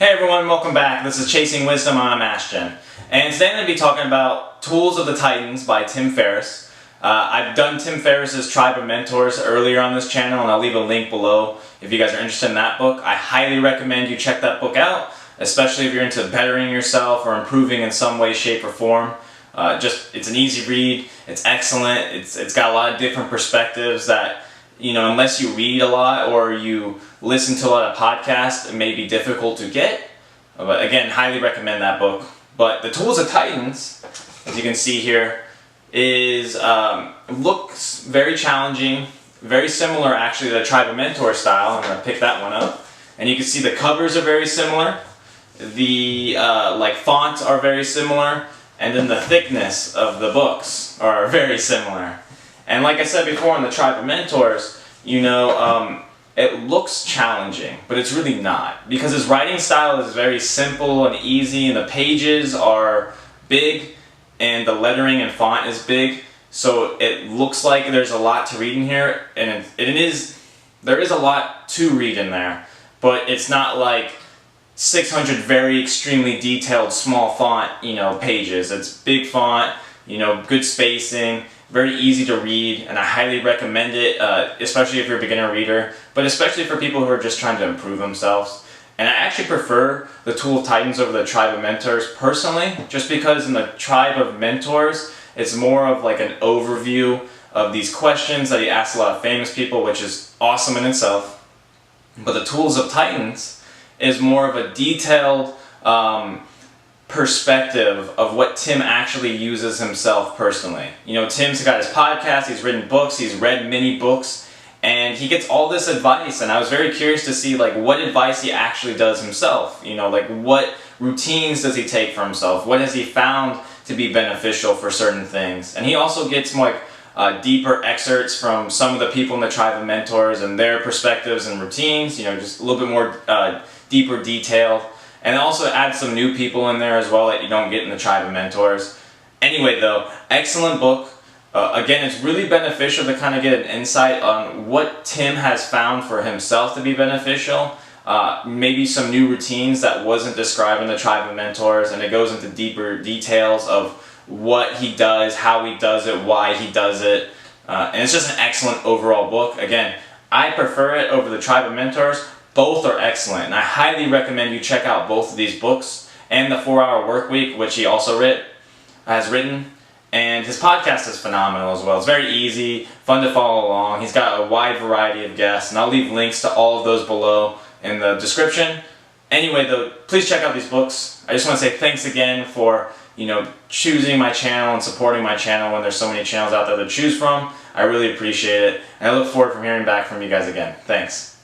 Hey everyone, welcome back. This is Chasing Wisdom. I'm Ashton. And today I'm going to be talking about Tools of the Titans by Tim Ferriss. I've done Tim Ferriss's Tribe of Mentors earlier on this channel, and I'll leave a link below if you guys are interested in that book. I highly recommend you check that book out, especially if you're into bettering yourself or improving in some way, shape, or form. It's an easy read, it's excellent, it's got a lot of different perspectives that, you know, unless you read a lot or you listen to a lot of podcasts, it may be difficult to get. But again, highly recommend that book. But the Tools of Titans, as you can see here, looks very challenging, very similar actually to the Tribe of Mentor style. I'm going to pick that one up. And you can see the covers are very similar. The fonts are very similar. And then the thickness of the books are very similar. And like I said before in the Tribe of Mentors, you know, it looks challenging, but it's really not. Because his writing style is very simple and easy, and the pages are big, and the lettering and font is big. So it looks like there's a lot to read in here, and there is a lot to read in there, but it's not like 600 very extremely detailed small font, you know, pages. It's big font, you know, good spacing, very easy to read, and I highly recommend it, especially if you're a beginner reader, but especially for people who are just trying to improve themselves. And I actually prefer the Tool of Titans over the Tribe of Mentors personally, just because in the Tribe of Mentors, it's more of like an overview of these questions that he asks a lot of famous people, which is awesome in itself. But the Tools of Titans is more of a detailed perspective of what Tim actually uses himself personally. You know, Tim's got his podcast, he's written books, he's read many books, and he gets all this advice, and I was very curious to see like what advice he actually does himself. You know, like what routines does he take for himself? What has he found to be beneficial for certain things? And he also gets like deeper excerpts from some of the people in the Tribe of Mentors and their perspectives and routines, you know, just a little bit more deeper detail. And also add some new people in there as well that you don't get in the Tribe of Mentors. Anyway though, excellent book. Again, it's really beneficial to kind of get an insight on what Tim has found for himself to be beneficial. Maybe some new routines that wasn't described in the Tribe of Mentors, and it goes into deeper details of what he does, how he does it, why he does it. And it's just an excellent overall book. Again, I prefer it over the Tribe of Mentors. Both are excellent, and I highly recommend you check out both of these books and the 4-Hour Workweek, which he also has written. And his podcast is phenomenal as well. It's very easy, fun to follow along. He's got a wide variety of guests, and I'll leave links to all of those below in the description. Anyway, though, please check out these books. I just want to say thanks again for, you know, choosing my channel and supporting my channel when there's so many channels out there to choose from. I really appreciate it, and I look forward to hearing back from you guys again. Thanks.